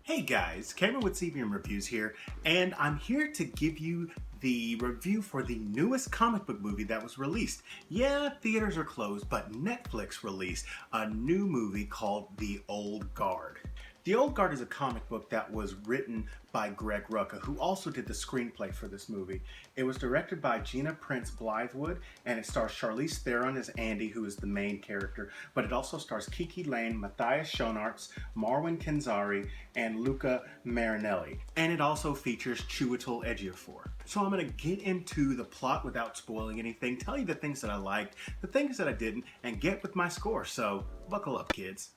Hey guys, Cameron with CBM Reviews here, and I'm here to give you the review for the newest comic book movie that was released. Yeah, theaters are closed, but Netflix released a new movie called The Old Guard. The Old Guard is a comic book that was written by Greg Rucka, who also did the screenplay for this movie. It was directed by Gina Prince Blythewood, and it stars Charlize Theron as Andy, who is the main character, but it also stars Kiki Lane, Matthias Schoenaerts, Marwan Kenzari, and Luca Marinelli. And it also features Chiwetel Ejiofor. So I'm going to get into the plot without spoiling anything, tell you the things that I liked, the things that I didn't, and get with my score. So buckle up, kids.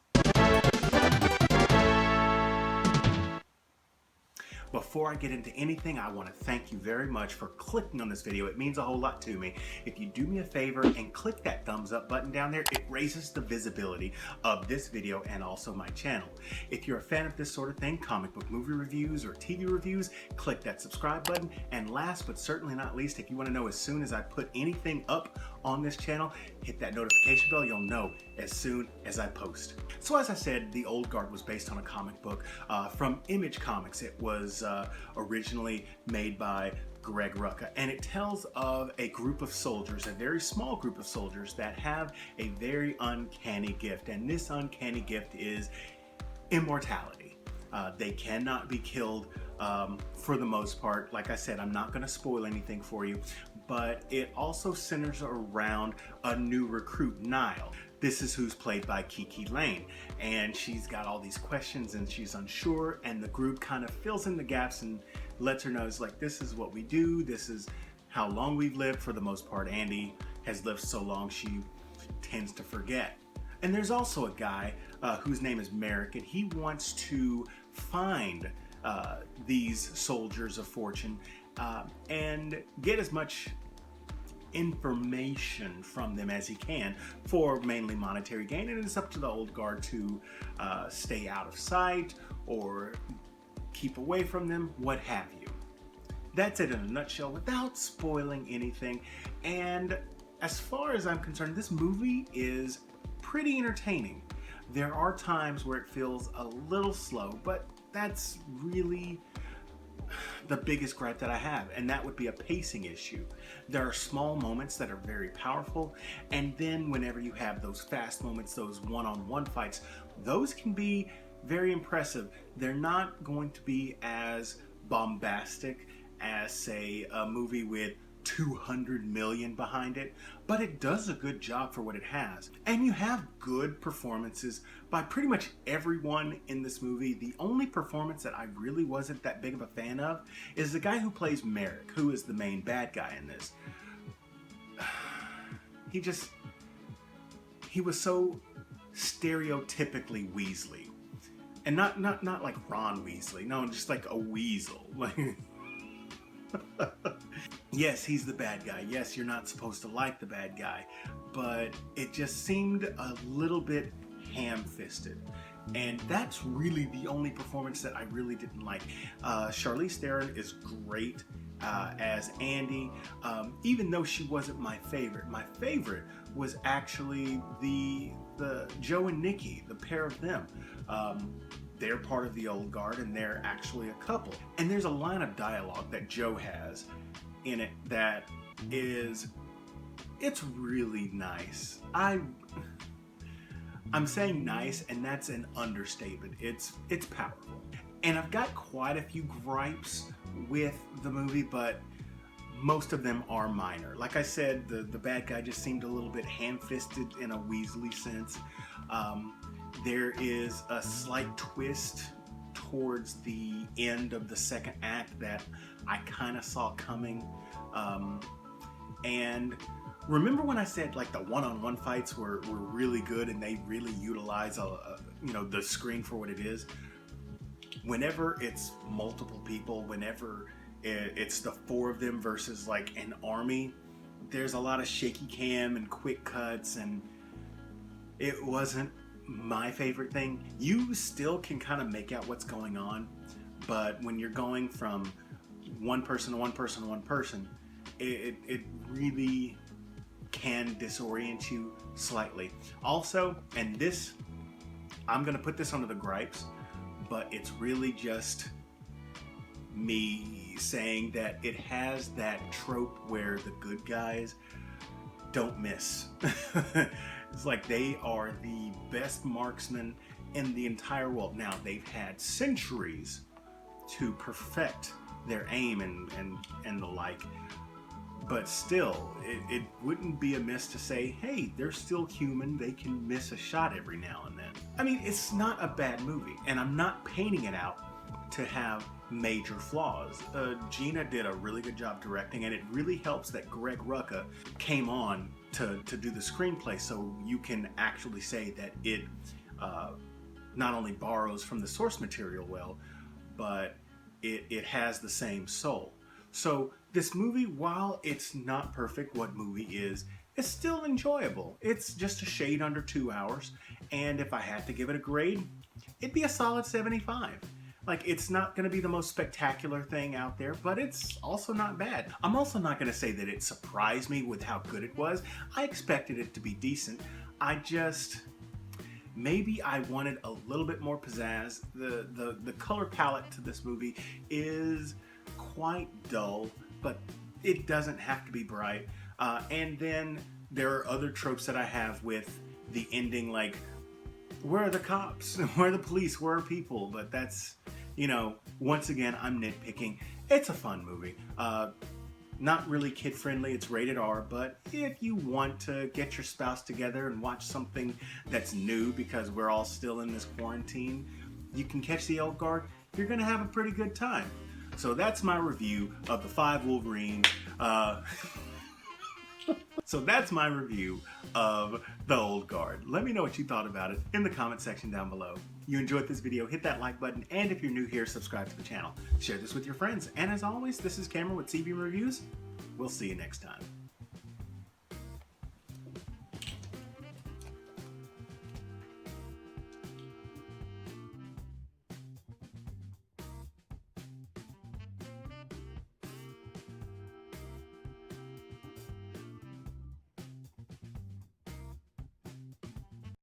Before I get into anything, I want to thank you very much for clicking on this video. It means a whole lot to me. If you do me a favor and click that thumbs up button down there, it raises the visibility of this video and also my channel. If you're a fan of this sort of thing, comic book movie reviews or TV reviews, click that subscribe button. And last but certainly not least, if you want to know as soon as I put anything up on this channel, hit that notification bell. You'll know as soon as I post. So as I said, The Old Guard was based on a comic book from Image Comics. It was originally made by Greg Rucka, and it tells of a group of soldiers, a very small group of soldiers that have a very uncanny gift, and this uncanny gift is immortality. They cannot be killed for the most part. Like I said, I'm not going to spoil anything for you, but it also centers around a new recruit, Nile. This is who's played by Kiki Lane, and she's got all these questions and she's unsure, and the group kind of fills in the gaps and lets her know, it's like, this is what we do, this is how long we've lived. For the most part, Andy has lived so long she tends to forget. And there's also a guy whose name is Merrick, and he wants to find these soldiers of fortune and get as much information from them as he can for mainly monetary gain, and it's up to the Old Guard to stay out of sight or keep away from them, what have you. That's it in a nutshell without spoiling anything. And as far as I'm concerned, this movie is pretty entertaining. There are times where it feels a little slow, but that's really the biggest gripe that I have, and that would be a pacing issue. There are small moments that are very powerful, and then whenever you have those fast moments, those one-on-one fights, those can be very impressive. They're not going to be as bombastic as, say, a movie with 200 million behind it, but it does a good job for what it has. And you have good performances by pretty much everyone in this movie. The only performance that I really wasn't that big of a fan of is the guy who plays Merrick, who is the main bad guy in this. He was so stereotypically Weasley. And not like Ron Weasley, no, just like a weasel. Yes, he's the bad guy. Yes, you're not supposed to like the bad guy, but it just seemed a little bit ham-fisted. And that's really the only performance that I really didn't like. Charlize Theron is great as Andy, even though she wasn't my favorite. My favorite was actually the Joe and Nikki, the pair of them. They're part of the Old Guard, and they're actually a couple. And there's a line of dialogue that Joe has in it that it's really nice. I'm saying nice, and that's an understatement. It's powerful. And I've got quite a few gripes with the movie, but most of them are minor. Like I said, the bad guy just seemed a little bit ham-fisted in a Weasley sense. There is a slight twist towards the end of the second act that I kind of saw coming. And remember when I said like the one-on-one fights were really good and they really utilize the screen for what it is? Whenever it's multiple people, whenever it's the four of them versus like an army, there's a lot of shaky cam and quick cuts, and it wasn't my favorite thing. You still can kind of make out what's going on, but when you're going from one person to one person to one person, it really can disorient you slightly. Also, and this, I'm gonna put this under the gripes, but it's really just me saying that it has that trope where the good guys don't miss. It's like they are the best marksmen in the entire world. Now, they've had centuries to perfect their aim and the like, but still, it wouldn't be amiss to say, hey, they're still human, they can miss a shot every now and then. I mean, it's not a bad movie, and I'm not painting it out to have major flaws. Gina did a really good job directing, and it really helps that Greg Rucka came on to do the screenplay, so you can actually say that it not only borrows from the source material well, but it has the same soul. So this movie, while it's not perfect, what movie is, it's still enjoyable. It's just a shade under 2 hours, and if I had to give it a grade, it'd be a solid 75. Like, it's not going to be the most spectacular thing out there, but it's also not bad. I'm also not going to say that it surprised me with how good it was. I expected it to be decent. Maybe I wanted a little bit more pizzazz. The color palette to this movie is quite dull, but it doesn't have to be bright. And then there are other tropes that I have with the ending, like, where are the cops? Where are the police? Where are people? But that's, you know, once again, I'm nitpicking. It's a fun movie. Not really kid friendly, it's rated R, but if you want to get your spouse together and watch something that's new because we're all still in this quarantine, you can catch The Old Guard. You're gonna have a pretty good time. So that's my review of The Five Wolverines. So that's my review of The Old Guard. Let me know what you thought about it in the comment section down below. You enjoyed this video, hit that like button, and if you're new here, subscribe to the channel. Share this with your friends. And as always, this is Cameron with CB Reviews. We'll see you next time.